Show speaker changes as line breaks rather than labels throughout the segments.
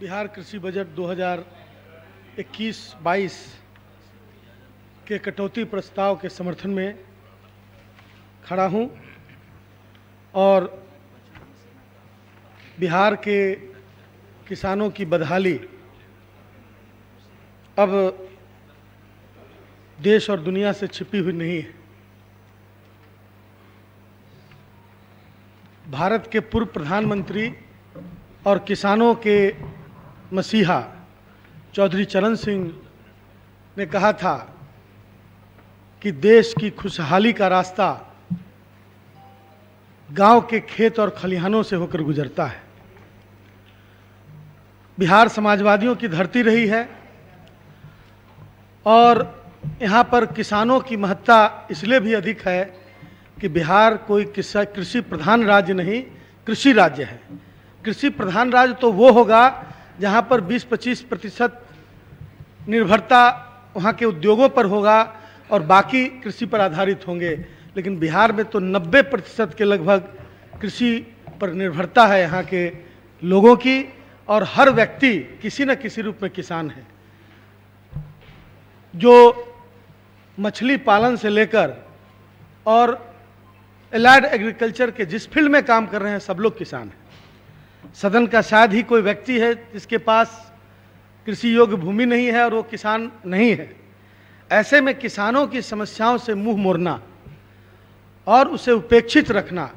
बिहार कृषि बजट 2021-22 के कटौती प्रस्ताव के समर्थन में खड़ा हूं और बिहार के किसानों की बदहाली अब देश और दुनिया से छिपी हुई नहीं है। भारत के पूर्व प्रधानमंत्री और किसानों के मसीहा चौधरी चरण सिंह ने कहा था कि देश की खुशहाली का रास्ता गांव के खेत और खलिहानों से होकर गुजरता है। बिहार समाजवादियों की धरती रही है और यहाँ पर किसानों की महत्ता इसलिए भी अधिक है कि बिहार कोई कृषि प्रधान राज्य नहीं, कृषि राज्य है। कृषि प्रधान राज्य तो वो होगा जहाँ पर 20-25% निर्भरता वहाँ के उद्योगों पर होगा और बाकी कृषि पर आधारित होंगे, लेकिन बिहार में तो 90% के लगभग कृषि पर निर्भरता है यहाँ के लोगों की, और हर व्यक्ति किसी न किसी रूप में किसान है। जो मछली पालन से लेकर और एलाइड एग्रीकल्चर के जिस फील्ड में काम कर रहे हैं सब लोग किसान हैं। सदन का शायद ही कोई व्यक्ति है जिसके पास कृषि योग्य भूमि नहीं है और वो किसान नहीं है। ऐसे में किसानों की समस्याओं से मुंह मोड़ना और उसे उपेक्षित रखना,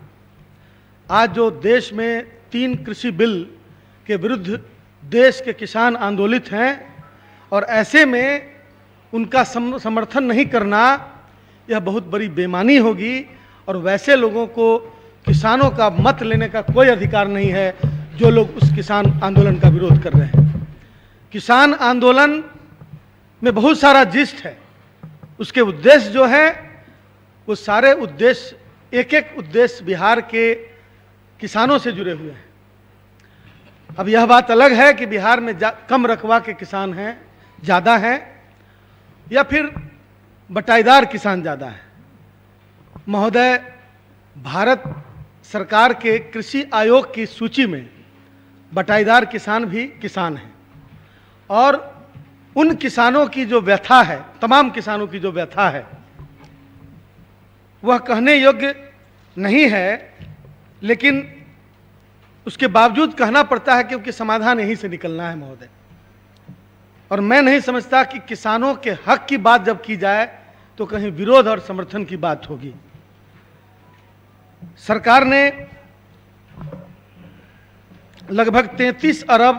आज जो देश में 3 कृषि बिल के विरुद्ध देश के किसान आंदोलित हैं और ऐसे में उनका समर्थन नहीं करना, यह बहुत बड़ी बेईमानी होगी और वैसे लोगों को किसानों का मत लेने का कोई अधिकार नहीं है जो लोग उस किसान आंदोलन का विरोध कर रहे हैं। किसान आंदोलन में बहुत सारा जिस्ट है, उसके उद्देश्य जो है वो सारे उद्देश्य, एक एक उद्देश्य बिहार के किसानों से जुड़े हुए हैं। अब यह बात अलग है कि बिहार में कम रकबा के किसान हैं, ज़्यादा हैं, या फिर बटाईदार किसान ज़्यादा है। महोदय, भारत सरकार के कृषि आयोग की सूची में बटाईदार किसान भी किसान हैं और उन किसानों की जो व्यथा है, तमाम किसानों की जो व्यथा है, वह कहने योग्य नहीं है, लेकिन उसके बावजूद कहना पड़ता है क्योंकि समाधान यहीं से निकलना है महोदय। और मैं नहीं समझता कि किसानों के हक की बात जब की जाए तो कहीं विरोध और समर्थन की बात होगी। सरकार ने लगभग 33 अरब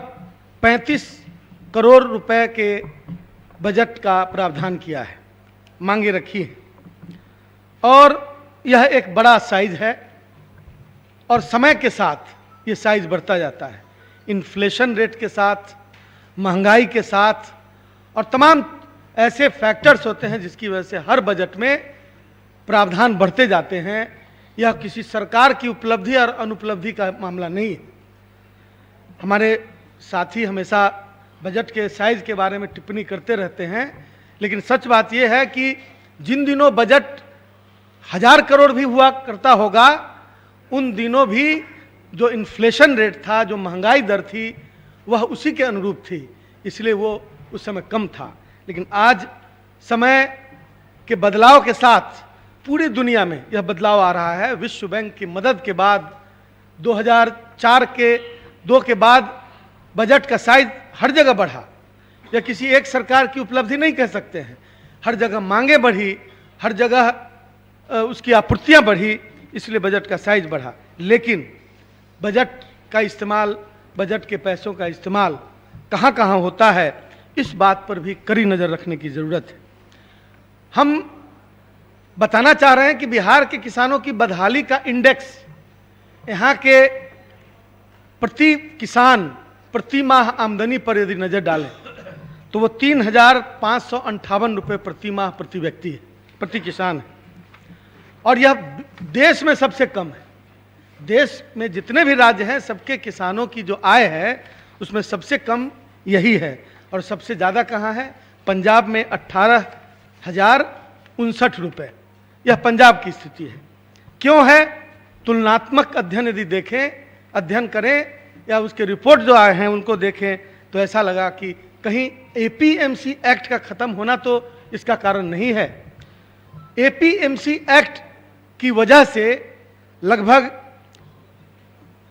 35 करोड़ रुपए के बजट का प्रावधान किया है, मांगे रखी है, और यह एक बड़ा साइज है और समय के साथ ये साइज बढ़ता जाता है, इन्फ्लेशन रेट के साथ, महंगाई के साथ, और तमाम ऐसे फैक्टर्स होते हैं जिसकी वजह से हर बजट में प्रावधान बढ़ते जाते हैं। यह किसी सरकार की उपलब्धि और अनुपलब्धि का मामला नहीं है। हमारे साथी हमेशा बजट के साइज के बारे में टिप्पणी करते रहते हैं, लेकिन सच बात यह है कि जिन दिनों बजट 1000 करोड़ भी हुआ करता होगा, उन दिनों भी जो इन्फ्लेशन रेट था, जो महंगाई दर थी, वह उसी के अनुरूप थी, इसलिए वो उस समय कम था। लेकिन आज समय के बदलाव के साथ पूरी दुनिया में यह बदलाव आ रहा है। विश्व बैंक की मदद के बाद 2004 के 2 के बाद बजट का साइज हर जगह बढ़ा। यह किसी एक सरकार की उपलब्धि नहीं कह सकते हैं। हर जगह मांगे बढ़ी, हर जगह उसकी आपूर्तियां बढ़ी, इसलिए बजट का साइज बढ़ा। लेकिन बजट का इस्तेमाल, बजट के पैसों का इस्तेमाल कहाँ कहाँ होता है, इस बात पर भी कड़ी नज़र रखने की ज़रूरत है। हम बताना चाह रहे हैं कि बिहार के किसानों की बदहाली का इंडेक्स, यहाँ के प्रति किसान प्रति माह आमदनी पर यदि नज़र डालें तो वो 3,558 रुपये प्रति माह प्रति व्यक्ति है, प्रति किसान है, और यह देश में सबसे कम है। देश में जितने भी राज्य हैं सबके किसानों की जो आय है उसमें सबसे कम यही है, और सबसे ज़्यादा कहाँ है? पंजाब में 18,059 रुपये। यह पंजाब की स्थिति है। क्यों है? तुलनात्मक अध्ययन यदि देखें, अध्ययन करें या उसके रिपोर्ट जो आए हैं उनको देखें, तो ऐसा लगा कि कहीं एपीएमसी एक्ट का खत्म होना तो इसका कारण नहीं है। एपीएमसी एक्ट की वजह से लगभग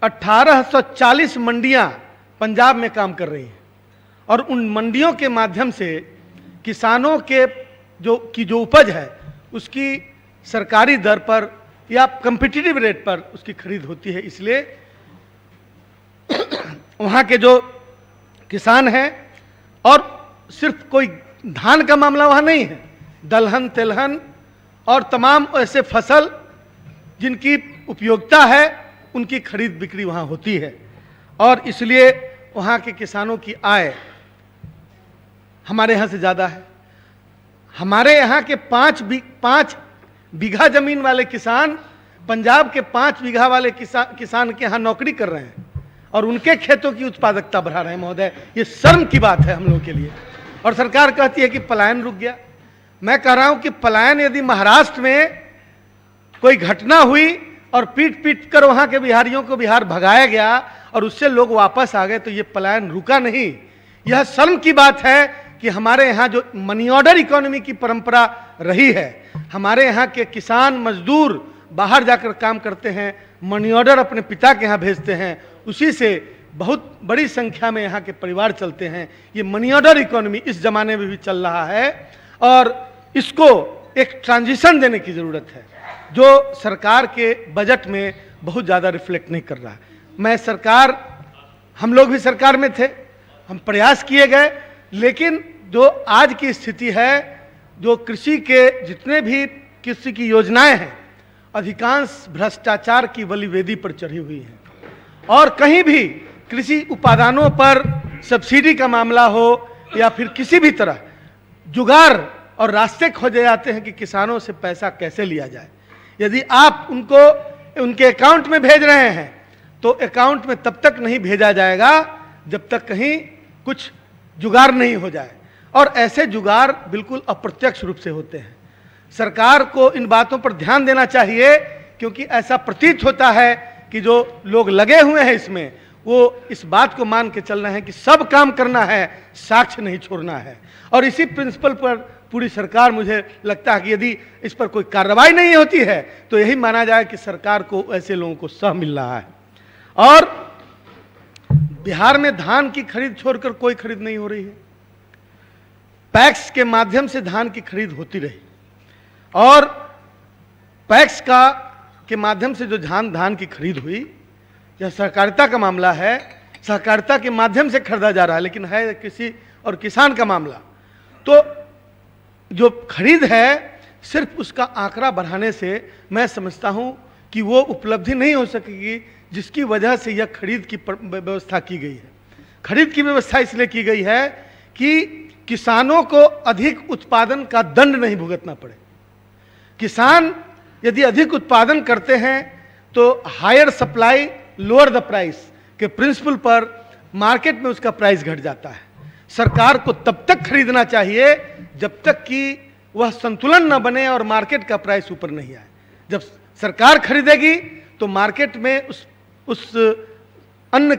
1840 मंडियां पंजाब में काम कर रही हैं और उन मंडियों के माध्यम से किसानों के जो उपज है उसकी सरकारी दर पर या कम्पिटिटिव रेट पर उसकी खरीद होती है। इसलिए वहाँ के जो किसान हैं, और सिर्फ कोई धान का मामला वहाँ नहीं है, दलहन तिलहन और तमाम ऐसे फसल जिनकी उपयोगिता है उनकी खरीद बिक्री वहाँ होती है। और इसलिए वहाँ के किसानों की आय हमारे यहाँ से ज़्यादा है। हमारे यहाँ के 5 बीघा जमीन वाले किसान पंजाब के 5 बीघा वाले किसान के यहाँ नौकरी कर रहे हैं और उनके खेतों की उत्पादकता बढ़ा रहे हैं। महोदय, ये शर्म की बात है हम लोगों के लिए। और सरकार कहती है कि पलायन रुक गया। मैं कह रहा हूं कि पलायन यदि महाराष्ट्र में कोई घटना हुई और पीट पीट कर वहां के बिहारियों को बिहार भगाया गया और उससे लोग वापस आ गए, तो ये पलायन रुका नहीं। यह शर्म की बात है कि हमारे यहाँ जो मनी ऑर्डर इकोनॉमी की परंपरा रही है, हमारे यहाँ के किसान मजदूर बाहर जाकर काम करते हैं, मनी ऑर्डर अपने पिता के यहाँ भेजते हैं, उसी से बहुत बड़ी संख्या में यहाँ के परिवार चलते हैं। ये मनी ऑर्डर इकोनॉमी इस जमाने में भी चल रहा है और इसको एक ट्रांजिशन देने की ज़रूरत है जो सरकार के बजट में बहुत ज़्यादा रिफ्लेक्ट नहीं कर रहा है। हम लोग भी सरकार में थे, हम प्रयास किए गए, लेकिन जो आज की स्थिति है, जो कृषि के जितने भी कृषि की योजनाएं हैं, अधिकांश भ्रष्टाचार की बलि वेदी पर चढ़ी हुई हैं। और कहीं भी कृषि उपादानों पर सब्सिडी का मामला हो या फिर किसी भी तरह जुगाड़ और रास्ते खोजे जाते हैं कि किसानों से पैसा कैसे लिया जाए। यदि आप उनको उनके अकाउंट में भेज रहे हैं तो अकाउंट में तब तक नहीं भेजा जाएगा जब तक कहीं कुछ जुगाड़ नहीं हो जाए, और ऐसे जुगाड़ बिल्कुल अप्रत्यक्ष रूप से होते हैं। सरकार को इन बातों पर ध्यान देना चाहिए, क्योंकि ऐसा प्रतीत होता है कि जो लोग लगे हुए हैं इसमें, वो इस बात को मान के चल रहे हैं कि सब काम करना है, साक्ष्य नहीं छोड़ना है। और इसी प्रिंसिपल पर पूरी सरकार, मुझे लगता है कि यदि इस पर कोई कार्रवाई नहीं होती है तो यही माना जाए कि सरकार को ऐसे लोगों को सह मिल रहा है। और बिहार में धान की खरीद छोड़कर कोई खरीद नहीं हो रही है। पैक्स के माध्यम से धान की खरीद होती रही और पैक्स के माध्यम से जो धान की खरीद हुई, यह सहकारिता का मामला है, सहकारिता के माध्यम से खरीदा जा रहा है, लेकिन है कृषि और किसान का मामला। तो जो खरीद है, सिर्फ उसका आंकड़ा बढ़ाने से मैं समझता हूं कि वो उपलब्धि नहीं हो सकेगी जिसकी वजह से यह खरीद की व्यवस्था की गई है। खरीद की व्यवस्था इसलिए की गई है कि किसानों को अधिक उत्पादन का दंड नहीं भुगतना पड़े। किसान यदि अधिक उत्पादन करते हैं तो higher supply lower the price के प्रिंसिपल पर मार्केट में उसका प्राइस घट जाता है। सरकार को तब तक खरीदना चाहिए जब तक कि वह संतुलन न बने और मार्केट का प्राइस ऊपर नहीं आए। जब सरकार खरीदेगी तो मार्केट में उस अन्न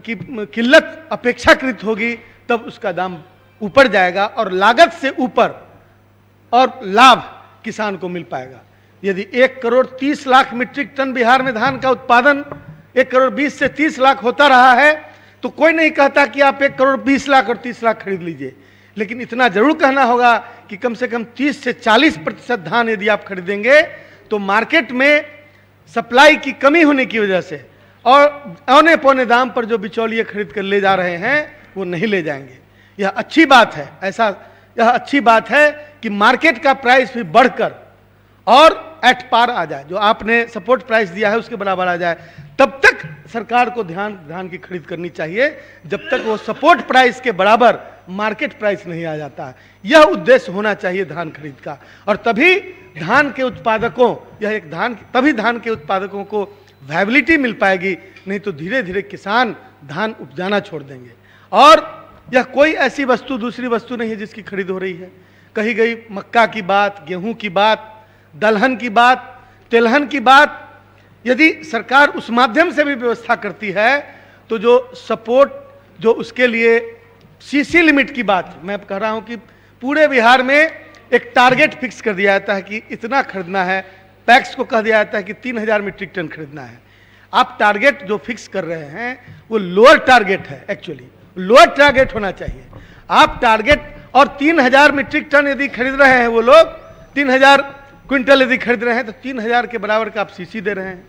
की किल्लत अपेक्षाकृत होगी, तब उसका दाम ऊपर जाएगा और लागत से ऊपर और लाभ किसान को मिल पाएगा। यदि 1 करोड़ 30 लाख मीट्रिक टन बिहार में धान का उत्पादन 1 करोड़ 20 से 30 लाख होता रहा है, तो कोई नहीं कहता कि आप 1 करोड़ 20 लाख और 30 लाख खरीद लीजिए, लेकिन इतना जरूर कहना होगा कि कम से कम 30 से 40% धान यदि आप खरीदेंगे तो मार्केट में सप्लाई की कमी होने की वजह से और औने पौने दाम पर जो बिचौलिए खरीद कर ले जा रहे हैं वो नहीं ले जाएंगे। यह अच्छी बात है, यह अच्छी बात है कि मार्केट का प्राइस भी बढ़कर और एट पार आ जाए, जो आपने सपोर्ट प्राइस दिया है उसके बराबर आ जाए। तब तक सरकार को धान की खरीद करनी चाहिए जब तक वो सपोर्ट प्राइस के बराबर मार्केट प्राइस नहीं आ जाता है। यह उद्देश्य होना चाहिए धान खरीद का, और तभी धान के उत्पादकों धान के उत्पादकों को वायबिलिटी मिल पाएगी, नहीं तो धीरे धीरे किसान धान उपजाना छोड़ देंगे। और यह कोई ऐसी दूसरी वस्तु नहीं है जिसकी खरीद हो रही है। कही गई मक्का की बात, गेहूं की बात, दलहन की बात, तिलहन की बात, यदि सरकार उस माध्यम से भी व्यवस्था करती है तो जो सपोर्ट जो उसके लिए सीसी लिमिट की बात मैं कह रहा हूं कि पूरे बिहार में एक टारगेट फिक्स कर दिया जाता है कि इतना खरीदना है, पैक्स को कह दिया जाता है कि 3000 मीट्रिक टन खरीदना है। आप टारगेट जो फिक्स कर रहे हैं वो लोअर टारगेट है, एक्चुअली लोअर टारगेट होना चाहिए। आप टारगेट और 3000 मीट्रिक टन यदि खरीद रहे हैं, वो लोग 3000 क्विंटल यदि खरीद रहे हैं तो 3000 के बराबर का आप सीसी दे रहे हैं।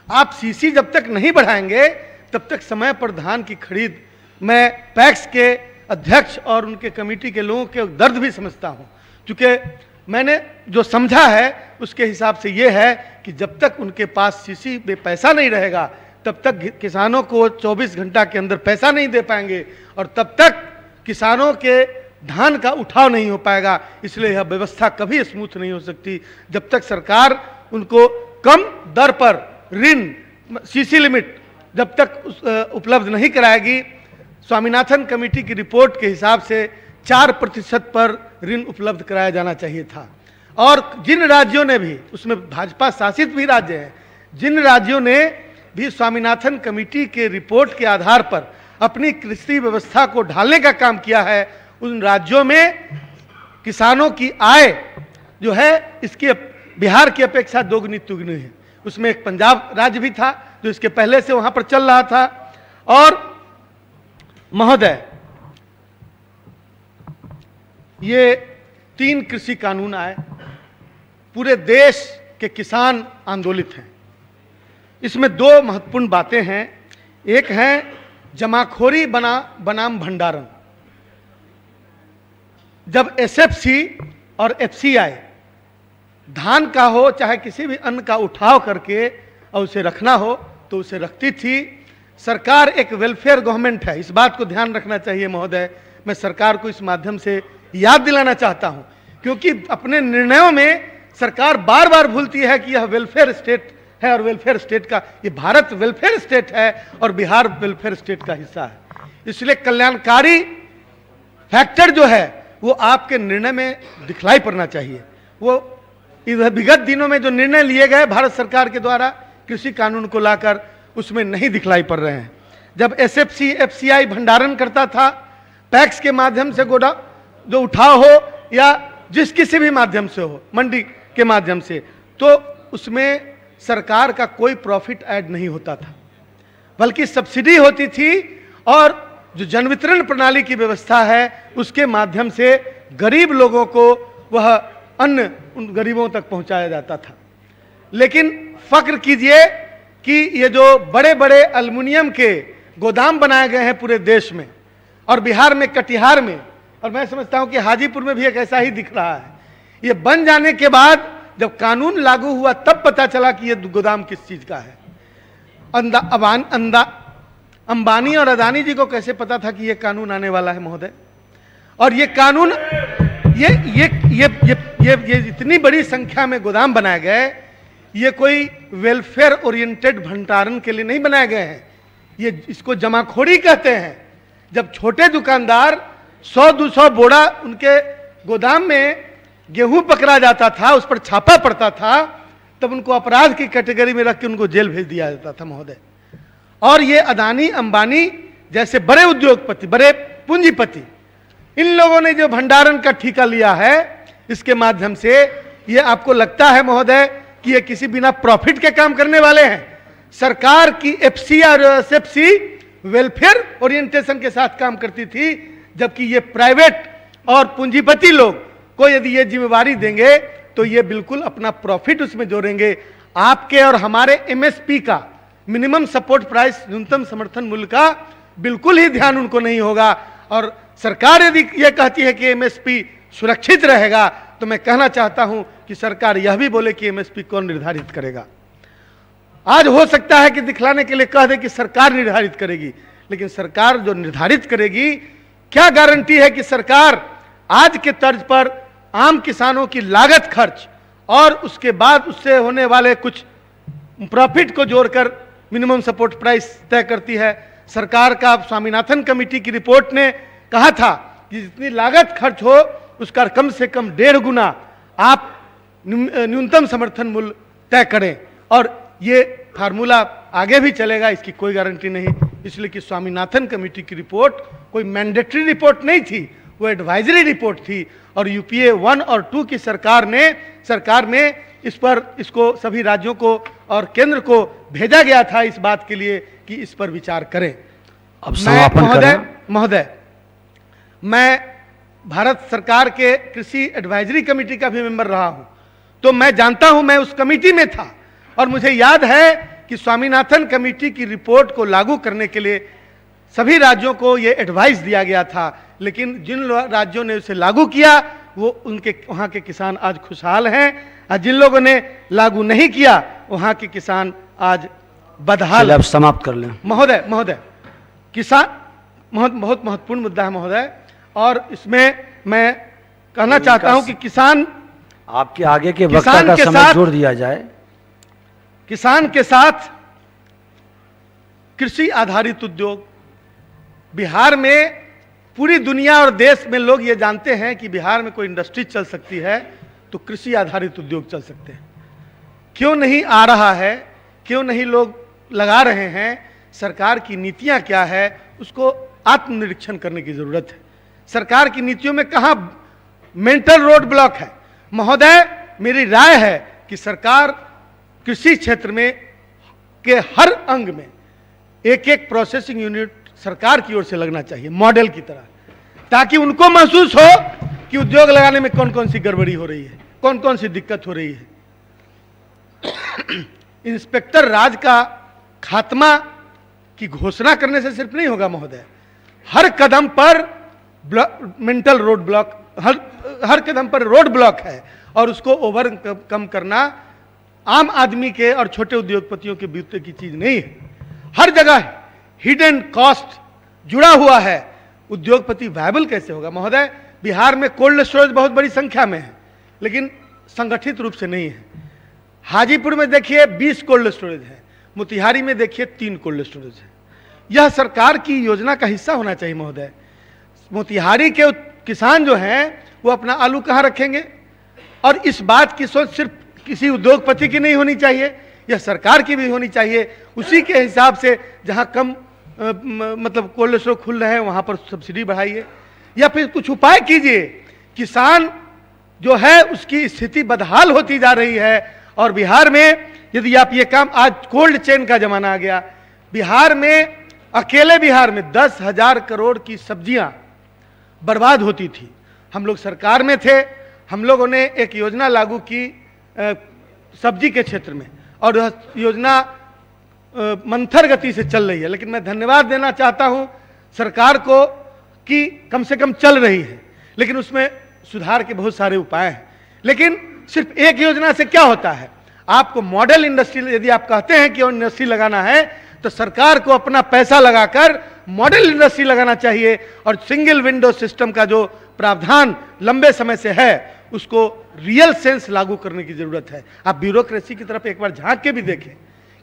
आप सीसी जब तक नहीं बढ़ाएंगे तब तक समय पर धान की खरीद, मैं पैक्स के अध्यक्ष और उनके कमेटी के लोगों के दर्द भी समझता हूं, क्योंकि मैंने जो समझा है उसके हिसाब से ये है कि जब तक उनके पास सीसी में पैसा नहीं रहेगा तब तक किसानों को 24 घंटा के अंदर पैसा नहीं दे पाएंगे और तब तक किसानों के धान का उठाव नहीं हो पाएगा। इसलिए यह व्यवस्था कभी स्मूथ नहीं हो सकती जब तक सरकार उनको कम दर पर ऋण सीसी लिमिट जब तक उपलब्ध नहीं कराएगी। स्वामीनाथन कमेटी की रिपोर्ट के हिसाब से 4% पर ऋण उपलब्ध कराया जाना चाहिए था। और जिन राज्यों ने भी, उसमें भाजपा शासित भी राज्य हैं, जिन राज्यों ने भी स्वामीनाथन कमेटी के रिपोर्ट के आधार पर अपनी कृषि व्यवस्था को ढालने का काम किया है, उन राज्यों में किसानों की आय जो है इसकी बिहार की अपेक्षा दोगुनी तिगुनी है। उसमें एक पंजाब राज्य भी था जो इसके पहले से वहां पर चल रहा था। और महोदय, ये 3 कृषि कानून आए, पूरे देश के किसान आंदोलित हैं। इसमें 2 महत्वपूर्ण बातें हैं। एक है जमाखोरी बनाम भंडारण। जब एसएफसी और एफसीआई धान का हो चाहे किसी भी अन्न का उठाव करके और उसे रखना हो तो उसे रखती थी। सरकार एक वेलफेयर गवर्नमेंट है, इस बात को ध्यान रखना चाहिए महोदय। मैं सरकार को इस माध्यम से याद दिलाना चाहता हूं, क्योंकि अपने निर्णयों में सरकार बार बार भूलती है कि यह वेलफेयर स्टेट है और वेलफेयर स्टेट का, ये भारत वेलफेयर स्टेट है और बिहार वेलफेयर स्टेट का हिस्सा है। इसलिए कल्याणकारी फैक्टर जो है वो आपके निर्णय में दिखलाई पड़ना चाहिए। वो विगत दिनों में जो निर्णय लिए गए भारत सरकार के द्वारा कृषि कानून को लाकर, उसमें नहीं दिखलाई पड़ रहे हैं। जब एसएफसी एफसीआई भंडारण करता था, पैक्स के माध्यम से गोडा जो उठाव हो या जिस किसी भी माध्यम से हो, मंडी के माध्यम से, तो उसमें सरकार का कोई प्रॉफिट ऐड नहीं होता था, बल्कि सब्सिडी होती थी। और जो जन वितरण प्रणाली की व्यवस्था है उसके माध्यम से गरीब लोगों को वह अन्न उन गरीबों तक पहुंचाया जाता था। लेकिन फक्र कीजिए कि ये जो बड़े बड़े एल्युमिनियम के गोदाम बनाए गए हैं पूरे देश में, और बिहार में कटिहार में, और मैं समझता हूं कि हाजीपुर में भी एक ऐसा ही दिख रहा है। ये बन जाने के बाद जब कानून लागू हुआ तब पता चला कि ये गोदाम किस चीज का है। अंबानी और अदानी जी को कैसे पता था कि ये कानून आने वाला है महोदय? और ये कानून ये इतनी बड़ी संख्या में गोदाम बनाए गए, ये कोई वेलफेयर ओरिएंटेड भंडारण के लिए नहीं बनाए गए हैं। ये इसको जमाखोरी कहते हैं। जब छोटे दुकानदार 100-200 बोरा उनके गोदाम में गेहूं पकड़ा जाता था, उस पर छापा पड़ता था, तब उनको अपराध की कैटेगरी में रख के उनको जेल भेज दिया जाता था महोदय। और ये अदानी अंबानी जैसे बड़े उद्योगपति, बड़े पूंजीपति, इन लोगों ने जो भंडारण का ठेका लिया है, इसके माध्यम से ये आपको लगता है महोदय कि ये किसी बिना प्रॉफिट के काम करने वाले हैं? सरकार की एफसी और एसएफसी वेलफेयर ओरिएंटेशन के साथ काम करती थी, जबकि ये प्राइवेट और पूंजीपति लोग को यदि ये जिम्मेवारी देंगे तो ये बिल्कुल अपना प्रॉफिट उसमें जोड़ेंगे। आपके और हमारे एमएसपी का, मिनिमम सपोर्ट प्राइस, न्यूनतम समर्थन मूल्य का बिल्कुल ही ध्यान उनको नहीं होगा। और सरकार यदि ये कहती है कि एमएसपी सुरक्षित रहेगा, तो मैं कहना चाहता हूं कि सरकार यह भी बोले कि एमएसपी कौन निर्धारित करेगा। आज हो सकता है कि दिखलाने के लिए कह दे कि सरकार निर्धारित करेगी, लेकिन सरकार जो निर्धारित करेगी, क्या गारंटी है कि सरकार आज के तर्ज पर आम किसानों की लागत खर्च और उसके बाद उससे होने वाले कुछ प्रॉफिट को जोड़कर मिनिमम सपोर्ट प्राइस तय करती है? सरकार का स्वामीनाथन कमेटी की रिपोर्ट ने कहा था कि जितनी लागत खर्च हो उसका कम से कम 1.5 गुना आप न्यूनतम समर्थन मूल्य तय करें। और ये फार्मूला आगे भी चलेगा, इसकी कोई गारंटी नहीं। इसलिए कि स्वामीनाथन कमेटी की रिपोर्ट कोई मैंडेटरी रिपोर्ट नहीं थी, वो एडवाइजरी रिपोर्ट थी। और यूपीए 1 और 2 की सरकार में इसको सभी राज्यों को और केंद्र को भेजा गया था इस बात के लिए कि इस पर विचार करें।
अब समापन
महोदय, मैं भारत सरकार के कृषि एडवाइजरी कमेटी का भी मेंबर रहा हूं, तो मैं जानता हूं, मैं उस कमेटी में था और मुझे याद है कि स्वामीनाथन कमेटी की रिपोर्ट को लागू करने के लिए सभी राज्यों को यह एडवाइस दिया गया था। लेकिन जिन राज्यों ने उसे लागू किया वो उनके वहां के किसान आज खुशहाल हैं, और जिन लोगों ने लागू नहीं किया वहां के किसान आज बदहाल।
अब समाप्त कर लें
महोदय, किसान बहुत महत्वपूर्ण मुद्दा है महोदय, और इसमें मैं कहना चाहता हूं कि किसान,
आपके आगे के वक्ता का समय जोड़ दिया जाए।
किसान के साथ कृषि आधारित उद्योग बिहार में, पूरी दुनिया और देश में लोग ये जानते हैं कि बिहार में कोई इंडस्ट्री चल सकती है तो कृषि आधारित उद्योग चल सकते हैं। क्यों नहीं आ रहा है, क्यों नहीं लोग लगा रहे हैं, सरकार की नीतियां क्या है, उसको आत्मनिरीक्षण करने की जरूरत है। सरकार की नीतियों में कहां मेंटल रोड ब्लॉक है। महोदय, मेरी राय है कि सरकार कृषि क्षेत्र में के हर अंग में एक एक प्रोसेसिंग यूनिट सरकार की ओर से लगना चाहिए, मॉडल की तरह, ताकि उनको महसूस हो कि उद्योग लगाने में कौन कौन सी गड़बड़ी हो रही है, कौन कौन सी दिक्कत हो रही है। इंस्पेक्टर राज का खात्मा की घोषणा करने से सिर्फ नहीं होगा महोदय, हर कदम पर मेंटल रोड ब्लॉक, हर कदम पर रोड ब्लॉक है, और उसको ओवरकम करना आम आदमी के और छोटे उद्योगपतियों के बीते की चीज नहीं है। हर जगह हिडन कॉस्ट जुड़ा हुआ है। उद्योगपति वायबल कैसे होगा महोदय? बिहार में कोल्ड स्टोरेज बहुत बड़ी संख्या में है, लेकिन संगठित रूप से नहीं है। हाजीपुर में देखिए 20 कोल्ड स्टोरेज है, मोतिहारी में देखिए 3 कोल्ड स्टोरेज है। यह सरकार की योजना का हिस्सा होना चाहिए महोदय। मोतिहारी के किसान जो हैं वो अपना आलू कहाँ रखेंगे? और इस बात की सोच सिर्फ किसी उद्योगपति की नहीं होनी चाहिए, यह सरकार की भी होनी चाहिए। उसी के हिसाब से जहां कम मतलब कोल्ड स्टोर खुल रहे हैं वहां पर सब्सिडी बढ़ाइए, या फिर कुछ उपाय कीजिए। किसान जो है उसकी स्थिति बदहाल होती जा रही है, और बिहार में यदि आप ये काम, आज कोल्ड चेन का जमाना आ गया, बिहार में अकेले बिहार में 10,000 करोड़ की सब्जियां बर्बाद होती थी। हम लोग सरकार में थे, हम लोगों ने एक योजना लागू की सब्जी के क्षेत्र में, और यह योजना मंथर गति से चल रही है। लेकिन मैं धन्यवाद देना चाहता हूं सरकार को कि कम से कम चल रही है, लेकिन उसमें सुधार के बहुत सारे उपाय हैं। लेकिन सिर्फ एक योजना से क्या होता है? आपको मॉडल इंडस्ट्री, यदि आप कहते हैं कि इंडस्ट्री लगाना है तो सरकार को अपना पैसा लगाकर मॉडल इंडस्ट्री लगाना चाहिए, और सिंगल विंडो सिस्टम का जो प्रावधान लंबे समय से है उसको रियल सेंस लागू करने की जरूरत है। आप ब्यूरोक्रेसी की तरफ एक बार झांक के भी देखें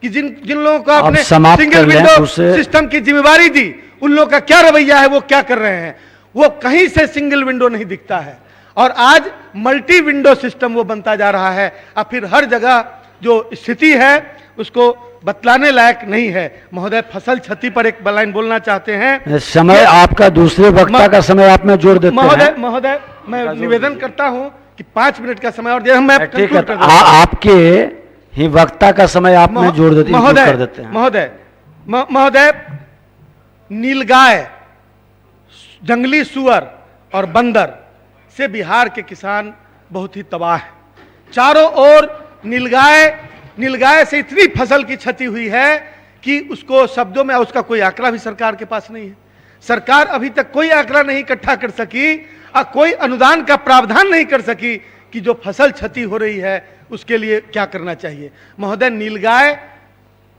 कि जिन लोगों को आपने सिंगल विंडो सिस्टम की जिम्मेवारी दी, उन लोगों का क्या रवैया है, वो क्या कर रहे हैं। वो कहीं से सिंगल विंडो नहीं दिखता है, और आज मल्टी विंडो सिस्टम वो बनता जा रहा है। अब फिर हर जगह जो स्थिति है उसको बतलाने लायक नहीं है। महोदय, फसल क्षति पर एक लाइन बोलना चाहते हैं।
समय आपका, दूसरे वक्ता का समय आप में जोड़ देते हैं।
महोदय, मैं निवेदन करता हूं कि 5 मिनट का समय और दे, मैं
आपके ही वक्ता का समय आप में जोड़ देते हैं।
महोदय, नीलगाय, जंगली सुअर और बंदर से बिहार के किसान बहुत ही तबाह है। चारों ओर नीलगाय से इतनी फसल की क्षति हुई है कि उसको शब्दों में, उसका कोई आंकड़ा भी सरकार के पास नहीं है। सरकार अभी तक कोई आंकड़ा नहीं इकट्ठा कर सकी और कोई अनुदान का प्रावधान नहीं कर सकी कि जो फसल क्षति हो रही है उसके लिए क्या करना चाहिए। महोदय, नीलगाय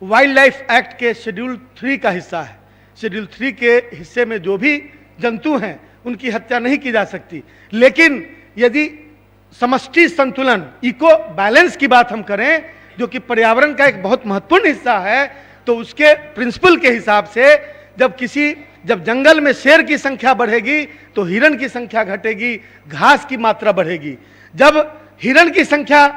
वाइल्ड लाइफ एक्ट के शेड्यूल 3 का हिस्सा है। शेड्यूल 3 के हिस्से में जो भी जंतु हैं उनकी हत्या नहीं की जा सकती, लेकिन यदि समष्टि संतुलन, इको बैलेंस की बात हम करें, जो कि पर्यावरण का एक बहुत महत्वपूर्ण हिस्सा है, तो उसके प्रिंसिपल के हिसाब से जब जंगल में शेर की संख्या बढ़ेगी तो हिरण की संख्या घटेगी, घास की मात्रा बढ़ेगी। जब हिरण की संख्या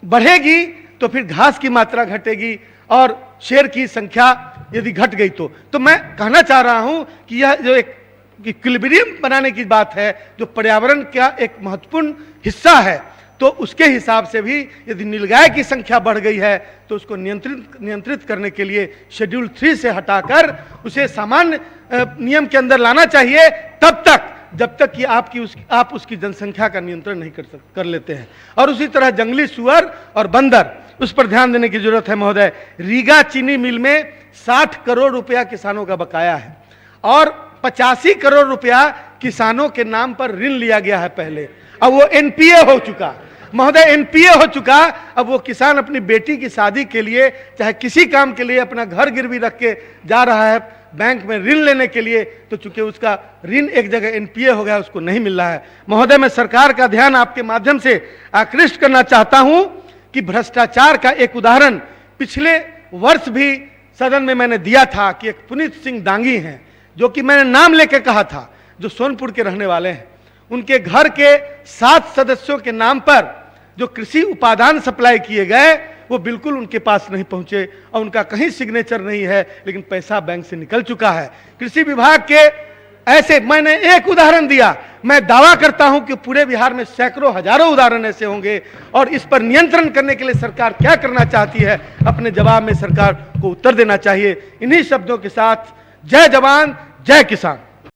बढ़ेगी तो फिर घास की मात्रा घटेगी और शेर की संख्या यदि घट गई तो मैं कहना चाह रहा हूं कि यह जो एक इक्विलिब्रियम बनाने की बात है, जो पर्यावरण का एक महत्वपूर्ण हिस्सा है, तो उसके हिसाब से भी यदि नीलगाय की संख्या बढ़ गई है तो उसको नियंत्रित करने के लिए शेड्यूल 3 से हटाकर उसे सामान्य नियम के अंदर लाना चाहिए, तब तक जब तक कि आप उसकी जनसंख्या का नियंत्रण नहीं कर लेते हैं। और उसी तरह जंगली सुअर और बंदर, उस पर ध्यान देने की जरूरत है महोदय। रीगा चीनी मिल में 60 करोड़ रुपया किसानों का बकाया है और 85 करोड़ रुपया किसानों के नाम पर ऋण लिया गया है पहले, अब वो एनपीए हो चुका महोदय, एनपीए हो चुका। अब वो किसान अपनी बेटी की शादी के लिए चाहे किसी काम के लिए अपना घर गिरवी रख के जा रहा है बैंक में ऋण लेने के लिए, तो चूंकि उसका ऋण एक जगह एनपीए हो गया, उसको नहीं मिल रहा है। महोदय, मैं सरकार का ध्यान आपके माध्यम से आकृष्ट करना चाहता हूं कि भ्रष्टाचार का एक उदाहरण पिछले वर्ष भी सदन में मैंने दिया था कि एक पुनीत सिंह दांगी हैं, जो कि मैंने नाम लेके कहा था, जो सोनपुर के रहने वाले हैं। उनके घर के 7 सदस्यों के नाम पर जो कृषि उपादान सप्लाई किए गए वो बिल्कुल उनके पास नहीं पहुंचे और उनका कहीं सिग्नेचर नहीं है, लेकिन पैसा बैंक से निकल चुका है। कृषि विभाग के ऐसे मैंने एक उदाहरण दिया, मैं दावा करता हूं कि पूरे बिहार में सैकड़ों हजारों उदाहरण ऐसे होंगे। और इस पर नियंत्रण करने के लिए सरकार क्या करना चाहती है, अपने जवाब में सरकार को उत्तर देना चाहिए। इन्हीं शब्दों के साथ जय जवान जय किसान।